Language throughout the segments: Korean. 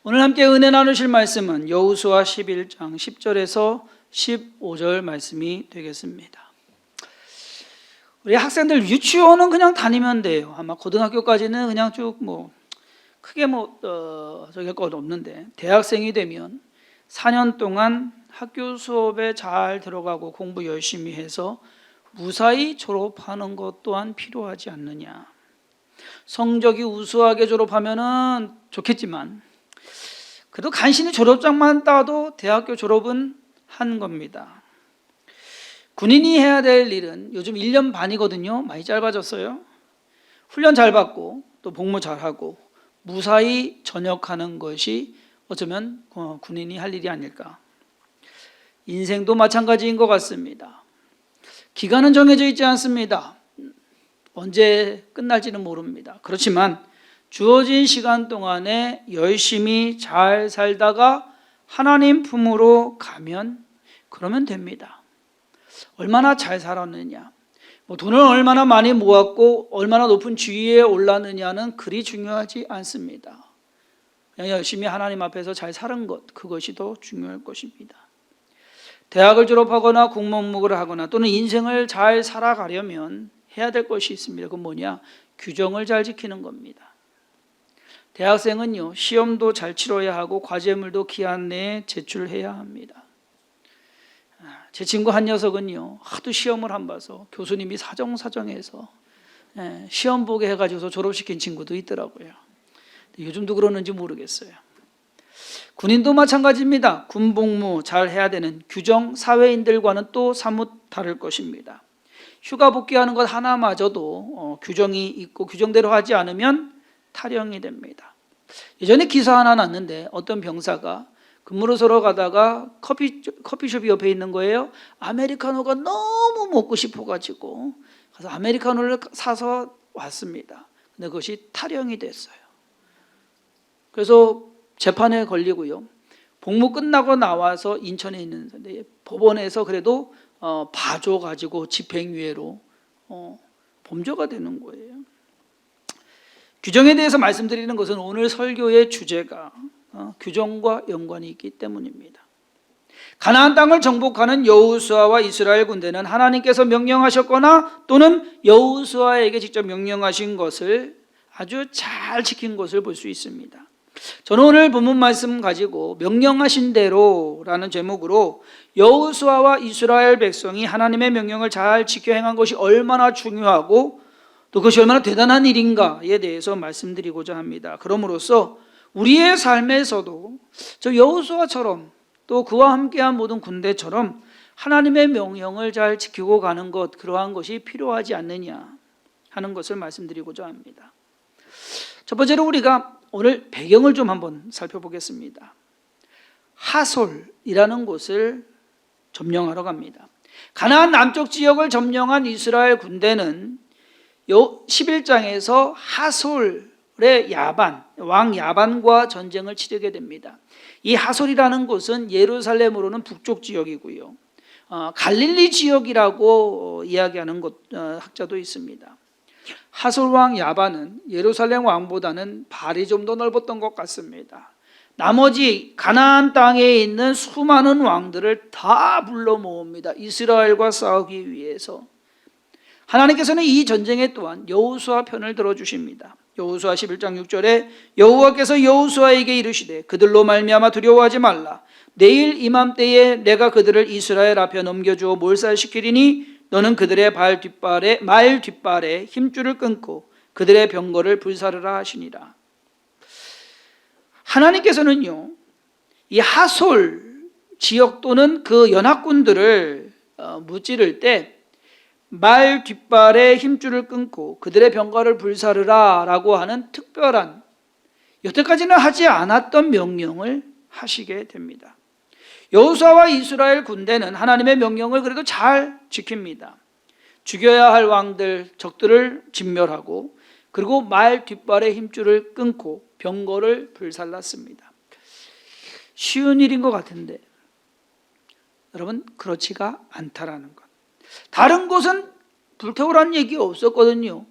오늘 함께 은혜 나누실 말씀은 여호수아 11장 10절에서 15절 말씀이 되겠습니다. 우리 학생들 유치원은 그냥 다니면 돼요. 아마 고등학교까지는 그냥 쭉 크게 저기 할 것 없는데, 대학생이 되면 4년 동안 학교 수업에 잘 들어가고 공부 열심히 해서 무사히 졸업하는 것 또한 필요하지 않느냐. 성적이 우수하게 졸업하면은 좋겠지만 그래도 간신히 졸업장만 따도 대학교 졸업은 한 겁니다. 군인이 해야 될 일은 요즘 1년 반이거든요. 많이 짧아졌어요. 훈련 잘 받고 또 복무 잘하고 무사히 전역하는 것이 어쩌면 군인이 할 일이 아닐까. 인생도 마찬가지인 것 같습니다. 기간은 정해져 있지 않습니다. 언제 끝날지는 모릅니다. 그렇지만 주어진 시간 동안에 열심히 잘 살다가 하나님 품으로 가면 그러면 됩니다. 얼마나 잘 살았느냐, 돈을 얼마나 많이 모았고 얼마나 높은 지위에 올랐느냐는 그리 중요하지 않습니다. 그냥 열심히 하나님 앞에서 잘 사는 것, 그것이 더 중요할 것입니다. 대학을 졸업하거나 공무원을 하거나 또는 인생을 잘 살아가려면 해야 될 것이 있습니다. 그건 뭐냐? 규정을 잘 지키는 겁니다. 대학생은요, 시험도 잘 치러야 하고 과제물도 기한 내에 제출해야 합니다. 제 친구 한 녀석은요, 하도 시험을 안 봐서 교수님이 사정사정해서 시험 보게 해가지고서 졸업시킨 친구도 있더라고요. 요즘도 그러는지 모르겠어요. 군인도 마찬가지입니다. 군복무 잘 해야 되는 규정, 사회인들과는 또 사뭇 다를 것입니다. 휴가 복귀하는 것 하나마저도 규정이 있고 규정대로 하지 않으면 탈영이 됩니다. 예전에 기사 하나 났는데 어떤 병사가 근무를 서러 가다가 커피숍이 옆에 있는 거예요. 아메리카노가 너무 먹고 싶어가지고 그래서 아메리카노를 사서 왔습니다. 근데 그것이 탈영이 됐어요. 그래서 재판에 걸리고요. 복무 끝나고 나와서 인천에 있는 법원에서 그래도 봐줘가지고 집행유예로 범죄가 되는 거예요. 규정에 대해서 말씀드리는 것은 오늘 설교의 주제가 규정과 연관이 있기 때문입니다. 가나안 땅을 정복하는 여호수아와 이스라엘 군대는 하나님께서 명령하셨거나 또는 여호수아에게 직접 명령하신 것을 아주 잘 지킨 것을 볼 수 있습니다. 저는 오늘 본문 말씀 가지고 명령하신 대로라는 제목으로 여호수아와 이스라엘 백성이 하나님의 명령을 잘 지켜 행한 것이 얼마나 중요하고 또 그것이 얼마나 대단한 일인가에 대해서 말씀드리고자 합니다. 그럼으로써 우리의 삶에서도 저 여호수아처럼 또 그와 함께한 모든 군대처럼 하나님의 명령을 잘 지키고 가는 것, 그러한 것이 필요하지 않느냐 하는 것을 말씀드리고자 합니다. 첫 번째로 우리가 오늘 배경을 좀 한번 살펴보겠습니다. 하솔이라는 곳을 점령하러 갑니다. 가나안 남쪽 지역을 점령한 이스라엘 군대는 11장에서 하솔의 왕 야반과 전쟁을 치르게 됩니다. 이 하솔이라는 곳은 예루살렘으로는 북쪽 지역이고요. 갈릴리 지역이라고 이야기하는 학자도 있습니다. 하솔 왕 야반은 예루살렘 왕보다는 발이 좀 더 넓었던 것 같습니다. 나머지 가나안 땅에 있는 수많은 왕들을 다 불러 모읍니다. 이스라엘과 싸우기 위해서. 하나님께서는 이 전쟁에 또한 여호수아 편을 들어주십니다. 여호수아 11장 6절에 여호와께서 여호수아에게 이르시되 그들로 말미암아 두려워하지 말라. 내일 이맘때에 내가 그들을 이스라엘 앞에 넘겨주어 몰살시키리니 너는 그들의 말 뒷발에 힘줄을 끊고 그들의 병거를 불사르라 하시니라. 하나님께서는요, 이 하솔 지역 또는 그 연합군들을 무찌를 때 말 뒷발에 힘줄을 끊고 그들의 병거를 불사르라 라고 하는 특별한, 여태까지는 하지 않았던 명령을 하시게 됩니다. 여호수아와 이스라엘 군대는 하나님의 명령을 그래도 잘 지킵니다. 죽여야 할 왕들, 적들을 진멸하고 그리고 말 뒷발에 힘줄을 끊고 병거를 불살랐습니다. 쉬운 일인 것 같은데 여러분, 그렇지가 않다라는 것. 다른 곳은 불태우라는 얘기 없었거든요.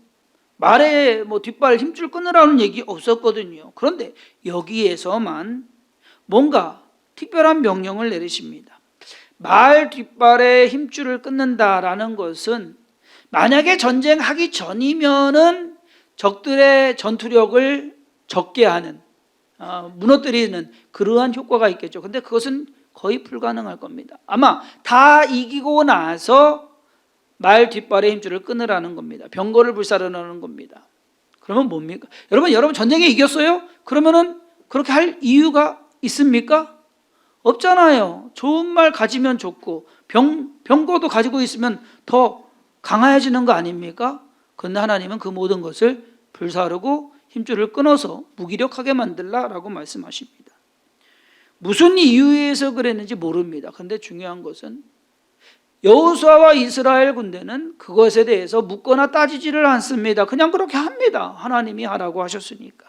말에 뭐 뒷발 힘줄 끊으라는 얘기 없었거든요. 그런데 여기에서만 뭔가 특별한 명령을 내리십니다. 말 뒷발에 힘줄을 끊는다라는 것은 만약에 전쟁하기 전이면은 적들의 전투력을 적게 하는, 무너뜨리는 그러한 효과가 있겠죠. 근데 그것은 거의 불가능할 겁니다. 아마 다 이기고 나서 말 뒷발에 힘줄을 끊으라는 겁니다. 병거를 불사르라는 겁니다. 그러면 뭡니까? 여러분 전쟁에 이겼어요? 그러면은 그렇게 할 이유가 있습니까? 없잖아요. 좋은 말 가지면 좋고 병거도 가지고 있으면 더 강해지는 거 아닙니까? 그런데 하나님은 그 모든 것을 불사르고 힘줄을 끊어서 무기력하게 만들라라고 말씀하십니다. 무슨 이유에서 그랬는지 모릅니다. 그런데 중요한 것은 여호수아와 이스라엘 군대는 그것에 대해서 묻거나 따지지를 않습니다. 그냥 그렇게 합니다. 하나님이 하라고 하셨으니까.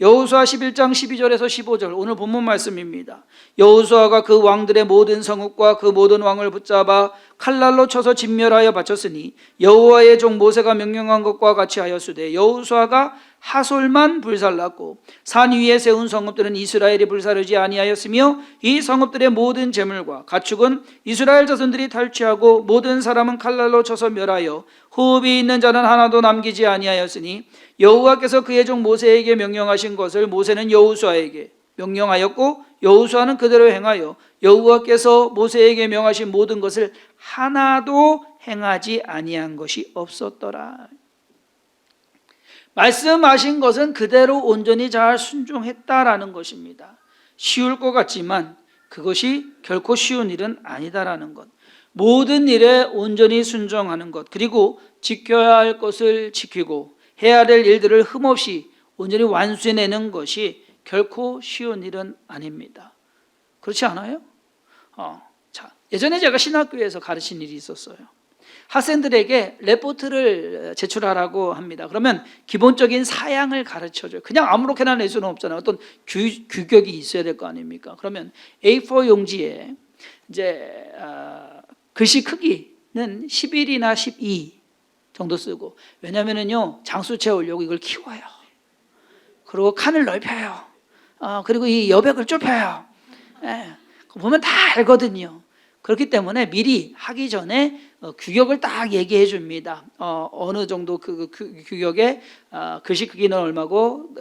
여호수아 11장 12절에서 15절 오늘 본문 말씀입니다. 여호수아가 그 왕들의 모든 성읍과 그 모든 왕을 붙잡아 칼날로 쳐서 진멸하여 바쳤으니 여호와의 종 모세가 명령한 것과 같이 하였으되 여호수아가 하솔만 불살랐고 산 위에 세운 성읍들은 이스라엘이 불사르지 아니하였으며 이 성읍들의 모든 재물과 가축은 이스라엘 자손들이 탈취하고 모든 사람은 칼날로 쳐서 멸하여 호흡이 있는 자는 하나도 남기지 아니하였으니 여호와께서 그의 종 모세에게 명령하신 것을 모세는 여호수아에게 명령하였고 여호수아는 그대로 행하여 여호와께서 모세에게 명하신 모든 것을 하나도 행하지 아니한 것이 없었더라. 말씀하신 것은 그대로 온전히 잘 순종했다라는 것입니다. 쉬울 것 같지만 그것이 결코 쉬운 일은 아니다라는 것. 모든 일에 온전히 순종하는 것, 그리고 지켜야 할 것을 지키고 해야 될 일들을 흠없이 온전히 완수해내는 것이 결코 쉬운 일은 아닙니다. 그렇지 않아요? 예전에 제가 신학교에서 가르친 일이 있었어요. 학생들에게 레포트를 제출하라고 합니다. 그러면 기본적인 사양을 가르쳐줘요. 그냥 아무렇게나 낼 수는 없잖아요. 어떤 규격이 있어야 될 거 아닙니까? 그러면 A4 용지에 이제 글씨 크기는 11이나 12 정도 쓰고, 왜냐면은요 장수 채우려고 이걸 키워요. 그리고 칸을 넓혀요. 그리고 이 여백을 좁혀요. 보면 다 알거든요. 그렇기 때문에 미리 하기 전에 규격을 딱 얘기해 줍니다. 어느 정도 그 규격의 글씨 크기는 얼마고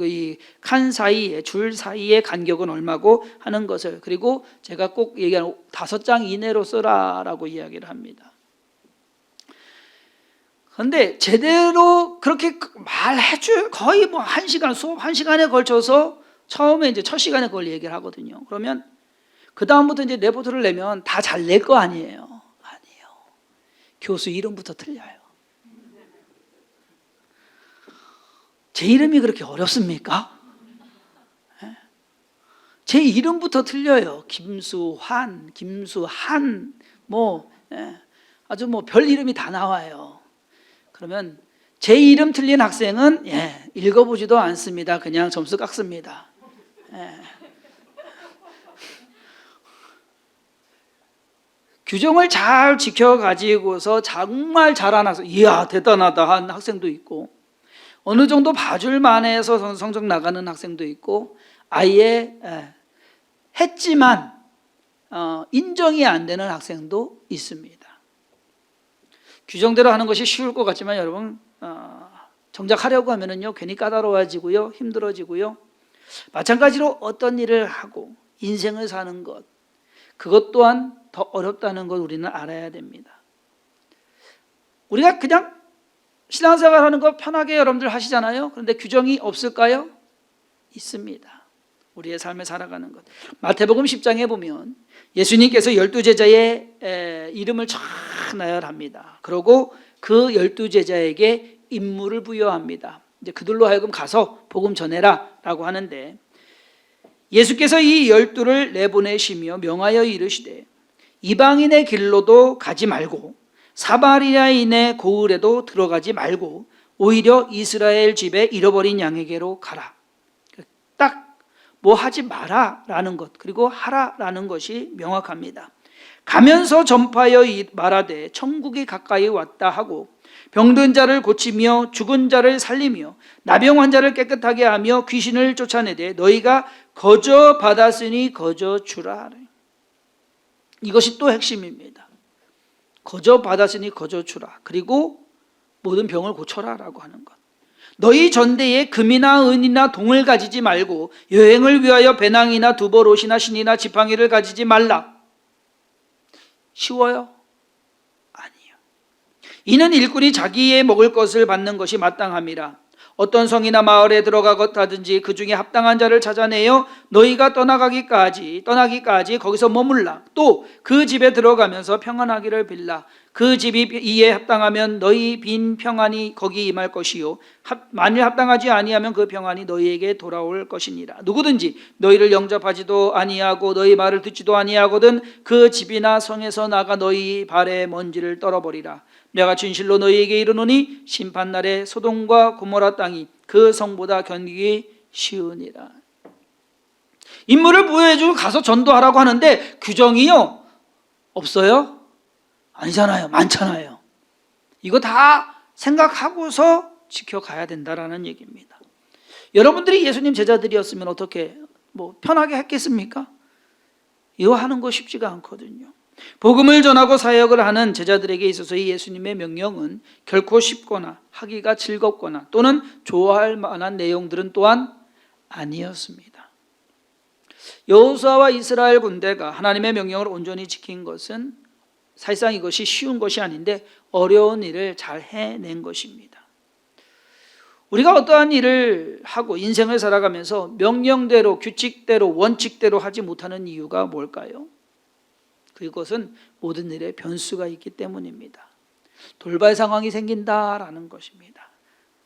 이 칸 사이에 줄 사이의 간격은 얼마고 하는 것을, 그리고 제가 꼭 얘기하는 5장 이내로 써라라고 이야기를 합니다. 그런데 제대로 그렇게 말해줘요. 거의 뭐 1시간, 수업 1시간에 걸쳐서 처음에 이제 첫 시간에 그걸 얘기를 하거든요. 그러면 그 다음부터 이제 레포트를 내면 다 잘 낼 거 아니에요. 아니에요. 교수 이름부터 틀려요. 제 이름이 그렇게 어렵습니까? 제 이름부터 틀려요. 김수환, 김수한, 아주 별 이름이 다 나와요. 그러면 제 이름 틀린 학생은 읽어보지도 않습니다. 그냥 점수 깎습니다. 규정을 잘 지켜가지고서 정말 잘하는 학생, 이야 대단하다 한 학생도 있고, 어느 정도 봐줄 만해서 성적 나가는 학생도 있고, 아예 했지만 인정이 안 되는 학생도 있습니다. 규정대로 하는 것이 쉬울 것 같지만 여러분 정작 하려고 하면은요 괜히 까다로워지고요, 힘들어지고요. 마찬가지로 어떤 일을 하고 인생을 사는 것, 그것 또한 더 어렵다는 걸 우리는 알아야 됩니다. 우리가 그냥 신앙생활 하는 거 편하게 여러분들 하시잖아요. 그런데 규정이 없을까요? 있습니다. 우리의 삶을 살아가는 것. 마태복음 10장에 보면 예수님께서 12제자의 이름을 쫙 나열합니다. 그리고 그 12제자에게 임무를 부여합니다. 이제 그들로 하여금 가서 복음 전해라 라고 하는데, 예수께서 이 12를 내보내시며 명하여 이르시되 이방인의 길로도 가지 말고 사마리아인의 고을에도 들어가지 말고 오히려 이스라엘 집에 잃어버린 양에게로 가라. 딱 뭐 하지 마라라는 것, 그리고 하라라는 것이 명확합니다. 가면서 전파하여 말하되 천국이 가까이 왔다 하고 병든 자를 고치며 죽은 자를 살리며 나병 환자를 깨끗하게 하며 귀신을 쫓아내되 너희가 거저 받았으니 거저 주라 하래. 이것이 또 핵심입니다. 거저 받았으니 거저 주라. 그리고 모든 병을 고쳐라 라고 하는 것. 너희 전대에 금이나 은이나 동을 가지지 말고 여행을 위하여 배낭이나 두벌옷이나 신이나 지팡이를 가지지 말라. 쉬워요? 아니요. 이는 일꾼이 자기의 먹을 것을 받는 것이 마땅함이라. 어떤 성이나 마을에 들어가든지 그 중에 합당한 자를 찾아내어 너희가 떠나기까지 거기서 머물라. 또 그 집에 들어가면서 평안하기를 빌라. 그 집이 이에 합당하면 너희 빈 평안이 거기 임할 것이요 만일 합당하지 아니하면 그 평안이 너희에게 돌아올 것이니라. 누구든지 너희를 영접하지도 아니하고 너희 말을 듣지도 아니하거든 그 집이나 성에서 나가 너희 발에 먼지를 떨어버리라. 내가 진실로 너희에게 이르노니 심판날에 소돔과 고모라 땅이 그 성보다 견디기 쉬우니라. 임무를 부여해주고 가서 전도하라고 하는데 규정이요? 없어요? 아니잖아요. 많잖아요. 이거 다 생각하고서 지켜가야 된다라는 얘기입니다. 여러분들이 예수님 제자들이었으면 어떻게 편하게 했겠습니까? 이거 하는 거 쉽지가 않거든요. 복음을 전하고 사역을 하는 제자들에게 있어서 이 예수님의 명령은 결코 쉽거나 하기가 즐겁거나 또는 좋아할 만한 내용들은 또한 아니었습니다. 여호수아와 이스라엘 군대가 하나님의 명령을 온전히 지킨 것은 사실상 이것이 쉬운 것이 아닌데 어려운 일을 잘 해낸 것입니다. 우리가 어떠한 일을 하고 인생을 살아가면서 명령대로, 규칙대로, 원칙대로 하지 못하는 이유가 뭘까요? 그것은 모든 일에 변수가 있기 때문입니다. 돌발 상황이 생긴다라는 것입니다.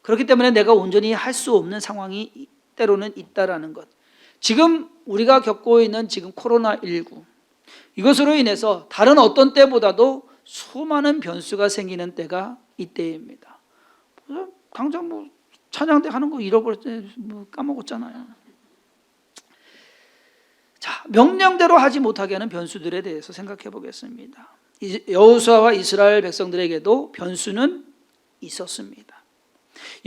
그렇기 때문에 내가 온전히 할 수 없는 상황이 때로는 있다라는 것. 지금 우리가 겪고 있는 지금 코로나19 이것으로 인해서 다른 어떤 때보다도 수많은 변수가 생기는 때가 이때입니다. 당장 찬양대 하는 거 잃어버렸지, 까먹었잖아요. 자, 명령대로 하지 못하게 하는 변수들에 대해서 생각해 보겠습니다. 여호수아와 이스라엘 백성들에게도 변수는 있었습니다.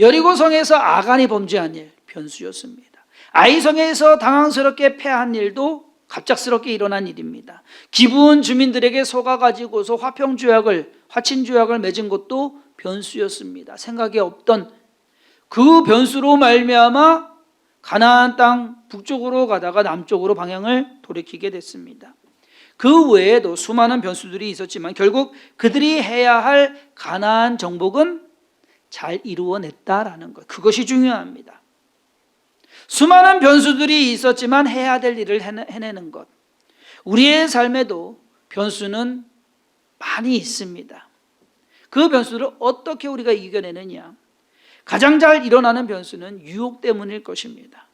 여리고 성에서 아간이 범죄한 일 변수였습니다. 아이성에서 당황스럽게 패한 일도 갑작스럽게 일어난 일입니다. 기브온 주민들에게 속아가지고서 화친조약을 맺은 것도 변수였습니다. 생각에 없던 그 변수로 말미암아 가나안 땅 북쪽으로 가다가 남쪽으로 방향을 돌이키게 됐습니다. 그 외에도 수많은 변수들이 있었지만 결국 그들이 해야 할 가나안 정복은 잘 이루어냈다라는 것, 그것이 중요합니다. 수많은 변수들이 있었지만 해야 될 일을 해내는 것. 우리의 삶에도 변수는 많이 있습니다. 그 변수를 어떻게 우리가 이겨내느냐. 가장 잘 일어나는 변수는 유혹 때문일 것입니다.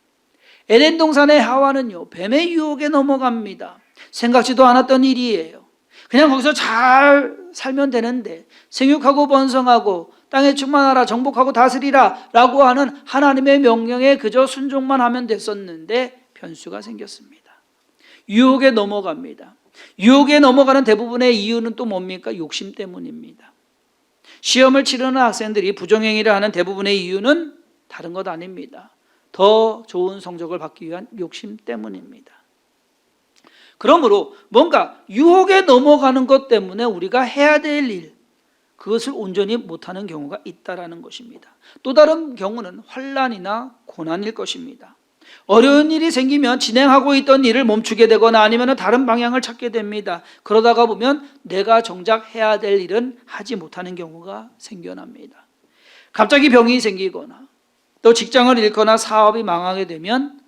에덴 동산의 하와는요, 뱀의 유혹에 넘어갑니다. 생각지도 않았던 일이에요. 그냥 거기서 잘 살면 되는데 생육하고 번성하고 땅에 충만하라 정복하고 다스리라 라고 하는 하나님의 명령에 그저 순종만 하면 됐었는데 변수가 생겼습니다. 유혹에 넘어갑니다. 유혹에 넘어가는 대부분의 이유는 또 뭡니까? 욕심 때문입니다. 시험을 치르는 학생들이 부정행위를 하는 대부분의 이유는 다른 것 아닙니다. 더 좋은 성적을 받기 위한 욕심 때문입니다. 그러므로 뭔가 유혹에 넘어가는 것 때문에 우리가 해야 될 일, 그것을 온전히 못하는 경우가 있다는 것입니다. 또 다른 경우는 환난이나 고난일 것입니다. 어려운 일이 생기면 진행하고 있던 일을 멈추게 되거나 아니면 다른 방향을 찾게 됩니다. 그러다가 보면 내가 정작 해야 될 일은 하지 못하는 경우가 생겨납니다. 갑자기 병이 생기거나 또 직장을 잃거나 사업이 망하게 되면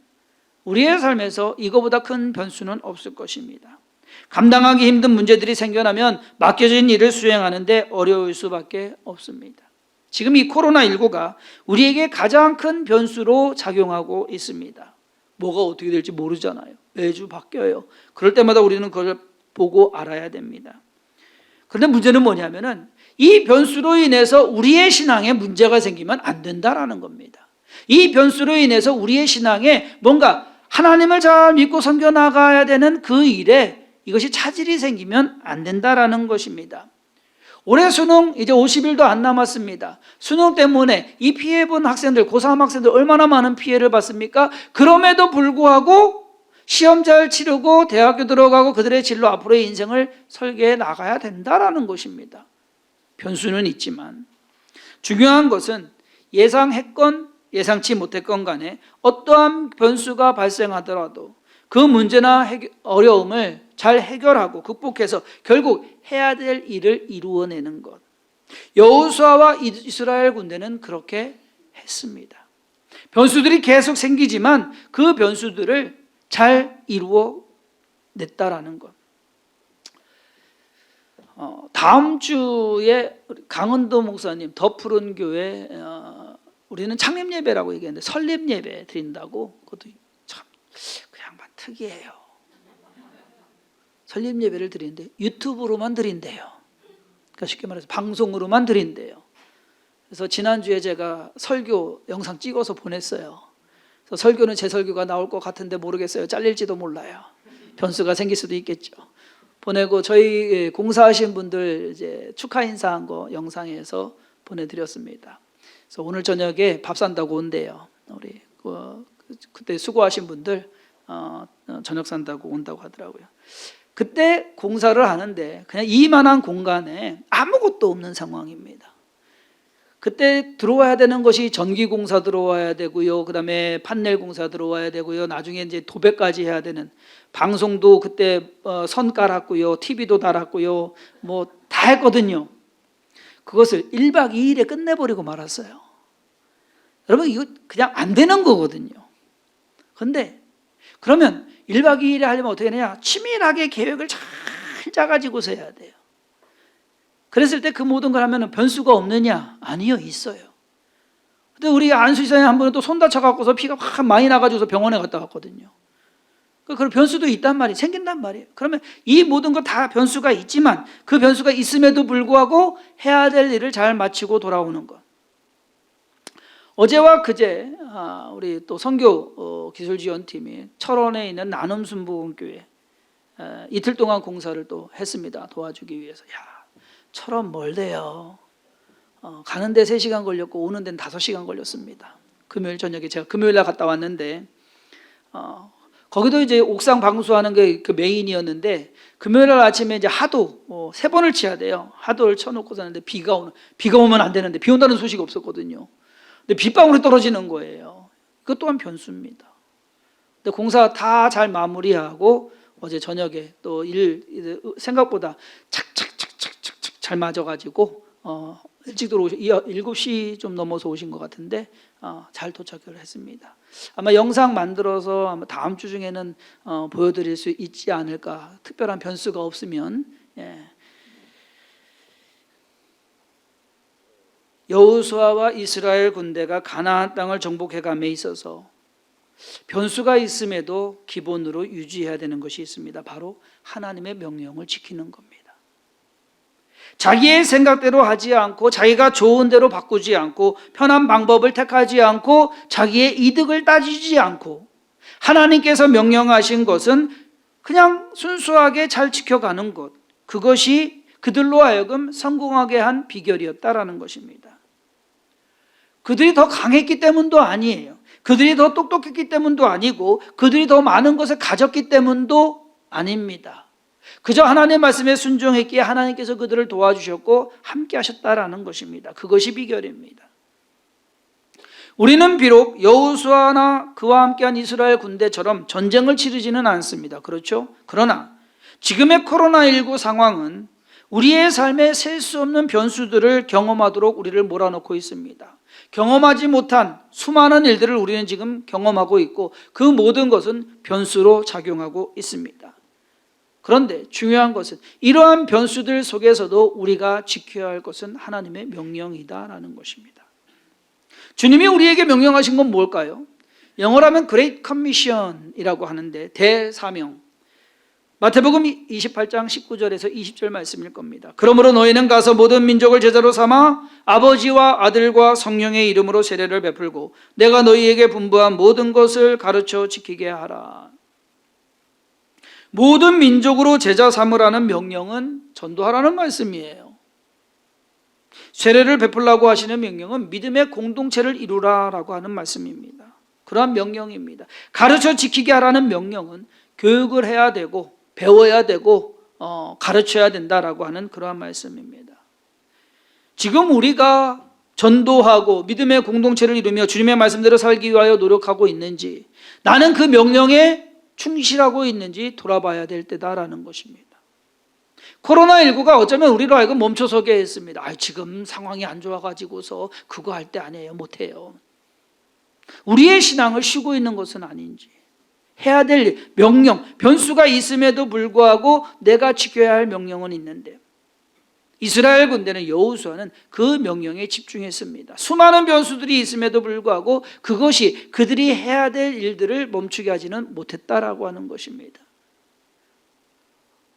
우리의 삶에서 이거보다 큰 변수는 없을 것입니다. 감당하기 힘든 문제들이 생겨나면 맡겨진 일을 수행하는데 어려울 수밖에 없습니다. 지금 이 코로나19가 우리에게 가장 큰 변수로 작용하고 있습니다. 뭐가 어떻게 될지 모르잖아요. 매주 바뀌어요. 그럴 때마다 우리는 그걸 보고 알아야 됩니다. 그런데 문제는 뭐냐면은 이 변수로 인해서 우리의 신앙에 문제가 생기면 안 된다라는 겁니다. 이 변수로 인해서 우리의 신앙에 뭔가 하나님을 잘 믿고 섬겨나가야 되는 그 일에 이것이 차질이 생기면 안 된다라는 것입니다. 올해 수능 이제 50일도 안 남았습니다. 수능 때문에 이 피해본 학생들, 고3 학생들 얼마나 많은 피해를 받습니까? 그럼에도 불구하고 시험 잘 치르고 대학교 들어가고 그들의 진로 앞으로의 인생을 설계해 나가야 된다라는 것입니다. 변수는 있지만 중요한 것은 예상했건 예상치 못했건 간에 어떠한 변수가 발생하더라도 그 문제나 어려움을 잘 해결하고 극복해서 결국 해야 될 일을 이루어내는 것. 여호수아와 이스라엘 군대는 그렇게 했습니다. 변수들이 계속 생기지만 그 변수들을 잘 이루어냈다라는 것. 다음 주에 강은도 목사님 더 푸른 교회 우리는 창립 예배라고 얘기하는데 설립 예배 드린다고. 그것도 참 그 양반 특이해요. 설립 예배를 드리는데 유튜브로만 드린대요. 그러니까 쉽게 말해서 방송으로만 드린대요. 그래서 지난주에 제가 설교 영상 찍어서 보냈어요. 그래서 설교는 제 설교가 나올 것 같은데 모르겠어요. 잘릴지도 몰라요. 변수가 생길 수도 있겠죠. 보내고 저희 공사하신 분들 이제 축하 인사한 거 영상에서 보내드렸습니다. 그래서 오늘 저녁에 밥 산다고 온대요. 우리 그때 수고하신 분들 저녁 산다고 온다고 하더라고요. 그때 공사를 하는데 그냥 이만한 공간에 아무것도 없는 상황입니다. 그때 들어와야 되는 것이 전기공사 들어와야 되고요. 그다음에 판넬 공사 들어와야 되고요. 나중에 이제 도배까지 해야 되는, 방송도 그때 선 깔았고요. TV도 달았고요. 뭐 다 했거든요. 그것을 1박 2일에 끝내버리고 말았어요. 여러분 이거 그냥 안 되는 거거든요. 그런데 그러면 1박 2일에 하려면 어떻게 하느냐? 치밀하게 계획을 잘 짜가지고서 해야 돼요. 그랬을 때 그 모든 걸 하면 변수가 없느냐? 아니요, 있어요. 근데 우리 안수지사님 한 분은 또 손 다쳐갖고서 피가 확 많이 나가지고서 병원에 갔다 왔거든요. 그런 변수도 있단 말이에요. 생긴단 말이에요. 그러면 이 모든 것 다 변수가 있지만 그 변수가 있음에도 불구하고 해야 될 일을 잘 마치고 돌아오는 것. 어제와 그제 우리 또 선교 기술지원팀이 철원에 있는 나눔순복음교회 이틀 동안 공사를 또 했습니다. 도와주기 위해서. 철원 멀대요. 가는데 3시간 걸렸고 오는 데는 5시간 걸렸습니다. 금요일 저녁에 제가 금요일날 갔다 왔는데 거기도 이제 옥상 방수하는 게 그 메인이었는데 금요일날 아침에 이제 하도 3번을 치야 돼요. 하도를 쳐놓고 사는데 비가 오면 안 되는데 비 온다는 소식이 없었거든요. 근데 빗방울이 떨어지는 거예요. 그것 또한 변수입니다. 근데 공사 다 잘 마무리하고 어제 저녁에 또 생각보다 착착착착착 잘 맞아가지고 일찍 들어오신 7시 좀 넘어서 오신 것 같은데 잘 도착을 했습니다. 아마 영상 만들어서 아마 다음 주 중에는 보여드릴 수 있지 않을까. 특별한 변수가 없으면. 여호수아와 이스라엘 군대가 가나안 땅을 정복해감에 있어서 변수가 있음에도 기본으로 유지해야 되는 것이 있습니다. 바로 하나님의 명령을 지키는 겁니다. 자기의 생각대로 하지 않고 자기가 좋은 대로 바꾸지 않고 편한 방법을 택하지 않고 자기의 이득을 따지지 않고 하나님께서 명령하신 것은 그냥 순수하게 잘 지켜가는 것, 그것이 그들로 하여금 성공하게 한 비결이었다라는 것입니다. 그들이 더 강했기 때문도 아니에요. 그들이 더 똑똑했기 때문도 아니고 그들이 더 많은 것을 가졌기 때문도 아닙니다. 그저 하나님의 말씀에 순종했기에 하나님께서 그들을 도와주셨고 함께 하셨다라는 것입니다. 그것이 비결입니다. 우리는 비록 여호수아나 그와 함께한 이스라엘 군대처럼 전쟁을 치르지는 않습니다. 그렇죠? 그러나 지금의 코로나19 상황은 우리의 삶에 셀 수 없는 변수들을 경험하도록 우리를 몰아넣고 있습니다. 경험하지 못한 수많은 일들을 우리는 지금 경험하고 있고 그 모든 것은 변수로 작용하고 있습니다. 그런데 중요한 것은 이러한 변수들 속에서도 우리가 지켜야 할 것은 하나님의 명령이다라는 것입니다. 주님이 우리에게 명령하신 건 뭘까요? 영어라면 Great Commission이라고 하는데 대사명, 마태복음 28장 19절에서 20절 말씀일 겁니다. 그러므로 너희는 가서 모든 민족을 제자로 삼아 아버지와 아들과 성령의 이름으로 세례를 베풀고 내가 너희에게 분부한 모든 것을 가르쳐 지키게 하라. 모든 민족으로 제자 삼으라는 명령은 전도하라는 말씀이에요. 세례를 베풀라고 하시는 명령은 믿음의 공동체를 이루라라고 하는 말씀입니다. 그러한 명령입니다. 가르쳐 지키게 하라는 명령은 교육을 해야 되고 배워야 되고 가르쳐야 된다라고 하는 그러한 말씀입니다. 지금 우리가 전도하고 믿음의 공동체를 이루며 주님의 말씀대로 살기 위하여 노력하고 있는지, 나는 그 명령에 충실하고 있는지 돌아봐야 될 때다라는 것입니다. 코로나19가 어쩌면 우리로 하여금 멈춰서게 했습니다. 지금 상황이 안 좋아가지고서 그거 할 때 아니에요, 못해요. 우리의 신앙을 쉬고 있는 것은 아닌지, 해야 될 명령, 변수가 있음에도 불구하고 내가 지켜야 할 명령은 있는데, 이스라엘 군대는 여호수아는 그 명령에 집중했습니다. 수많은 변수들이 있음에도 불구하고 그것이 그들이 해야 될 일들을 멈추게 하지는 못했다라고 하는 것입니다.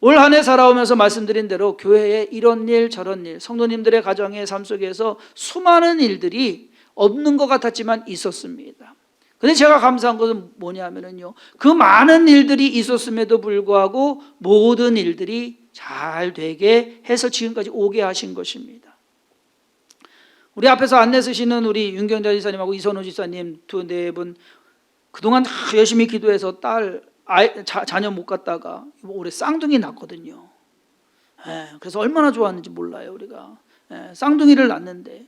올 한 해 살아오면서 말씀드린 대로 교회에 이런 일 저런 일, 성도님들의 가정의 삶 속에서 수많은 일들이 없는 것 같았지만 있었습니다. 근데 제가 감사한 것은 뭐냐면요, 그 많은 일들이 있었음에도 불구하고 모든 일들이 잘 되게 해서 지금까지 오게 하신 것입니다. 우리 앞에서 안내 쓰시는 우리 윤경자 지사님하고 이선호 지사님 두 네 분 그동안 열심히 기도해서 자녀 못 갖다가 올해 쌍둥이 낳거든요. 그래서 얼마나 좋았는지 몰라요. 우리가 쌍둥이를 낳는데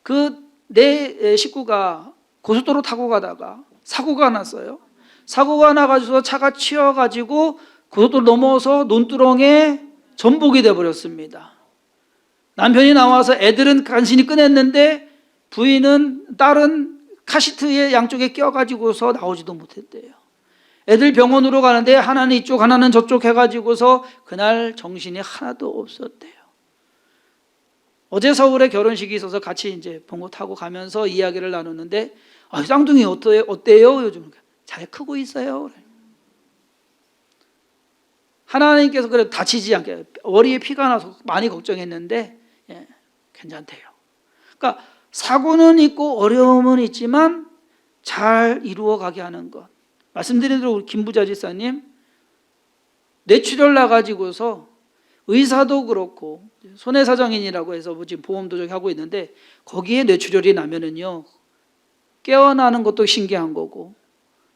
그 내 식구가 고속도로 타고 가다가 사고가 났어요. 사고가 나가지고 차가 치여가지고 고속도로 넘어서 논두렁에 전복이 돼버렸습니다. 남편이 나와서 애들은 간신히 꺼냈는데 딸은 카시트에 양쪽에 껴가지고서 나오지도 못했대요. 애들 병원으로 가는데 하나는 이쪽 하나는 저쪽 해가지고서 그날 정신이 하나도 없었대요. 어제 서울에 결혼식이 있어서 같이 이제 봉고 타고 가면서 이야기를 나눴는데 쌍둥이 어때요? 요즘 잘 크고 있어요. 하나님께서 그래 다치지 않게, 머리에 피가 나서 많이 걱정했는데 괜찮대요. 그러니까 사고는 있고 어려움은 있지만 잘 이루어가게 하는 것. 말씀드린 대로 우리 김부자 지사님 뇌출혈 나가지고서 의사도 그렇고 손해사정인이라고 해서 지금 보험도 하고 있는데 거기에 뇌출혈이 나면은요 깨어나는 것도 신기한 거고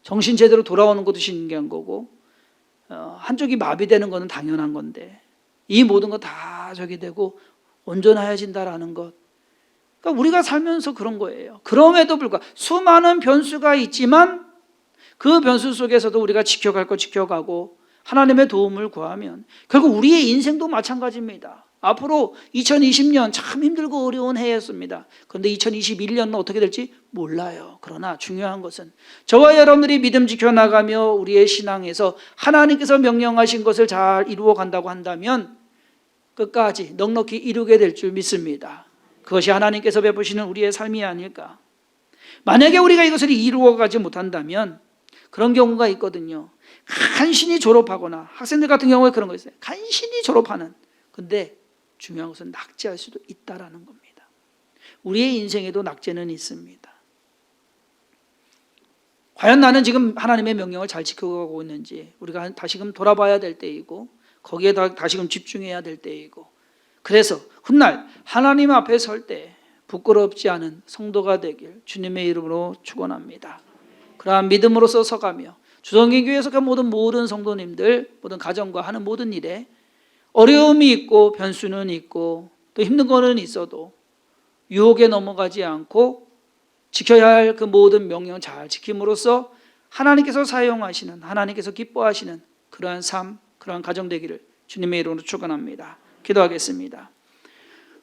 정신 제대로 돌아오는 것도 신기한 거고 한쪽이 마비되는 것은 당연한 건데 이 모든 거 다 저기 되고 온전해진다라는 것. 그러니까 우리가 살면서 그런 거예요. 그럼에도 불구하고 수많은 변수가 있지만 그 변수 속에서도 우리가 지켜갈 거 지켜가고 하나님의 도움을 구하면 결국 우리의 인생도 마찬가지입니다. 앞으로 2020년 참 힘들고 어려운 해였습니다. 그런데 2021년은 어떻게 될지 몰라요. 그러나 중요한 것은 저와 여러분들이 믿음 지켜나가며 우리의 신앙에서 하나님께서 명령하신 것을 잘 이루어 간다고 한다면 끝까지 넉넉히 이루게 될 줄 믿습니다. 그것이 하나님께서 베푸시는 우리의 삶이 아닐까. 만약에 우리가 이것을 이루어가지 못한다면 그런 경우가 있거든요. 간신히 졸업하거나 학생들 같은 경우에 그런 거 있어요. 간신히 졸업하는. 근데 중요한 것은 낙제할 수도 있다라는 겁니다. 우리의 인생에도 낙제는 있습니다. 과연 나는 지금 하나님의 명령을 잘 지켜가고 있는지 우리가 다시금 돌아봐야 될 때이고 거기에 다시금 집중해야 될 때이고, 그래서 훗날 하나님 앞에 설 때 부끄럽지 않은 성도가 되길 주님의 이름으로 축원합니다. 그러한 믿음으로서 서가며 주성경교회에 속한 모든 성도님들, 모든 가정과 하는 모든 일에 어려움이 있고 변수는 있고 또 힘든 거는 있어도 유혹에 넘어가지 않고 지켜야 할 그 모든 명령 잘 지킴으로써 하나님께서 사용하시는, 하나님께서 기뻐하시는 그러한 삶, 그러한 가정 되기를 주님의 이름으로 축원합니다. 기도하겠습니다.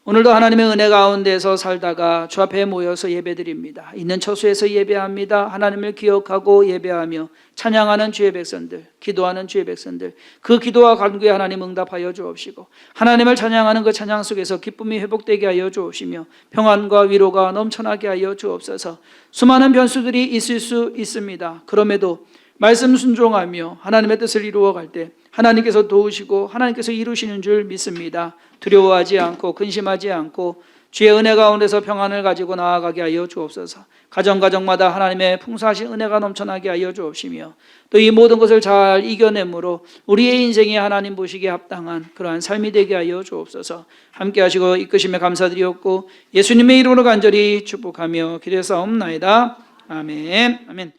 오늘도 하나님의 은혜 가운데서 살다가 주 앞에 모여서 예배드립니다. 있는 처소에서 예배합니다. 하나님을 기억하고 예배하며 찬양하는 주의 백성들, 기도하는 주의 백성들, 그 기도와 간구에 하나님 응답하여 주옵시고 하나님을 찬양하는 그 찬양 속에서 기쁨이 회복되게 하여 주옵시며 평안과 위로가 넘쳐나게 하여 주옵소서. 수많은 변수들이 있을 수 있습니다. 그럼에도 말씀 순종하며 하나님의 뜻을 이루어갈 때 하나님께서 도우시고 하나님께서 이루시는 줄 믿습니다. 두려워하지 않고 근심하지 않고 주의 은혜 가운데서 평안을 가지고 나아가게 하여 주옵소서. 가정마다 하나님의 풍성하신 은혜가 넘쳐나게 하여 주옵시며 또 이 모든 것을 잘 이겨내므로 우리의 인생이 하나님 보시기에 합당한 그러한 삶이 되게 하여 주옵소서. 함께 하시고 이끄심에 감사드리옵고 예수님의 이름으로 간절히 축복하며 기도사옵나이다. 아멘. 아멘.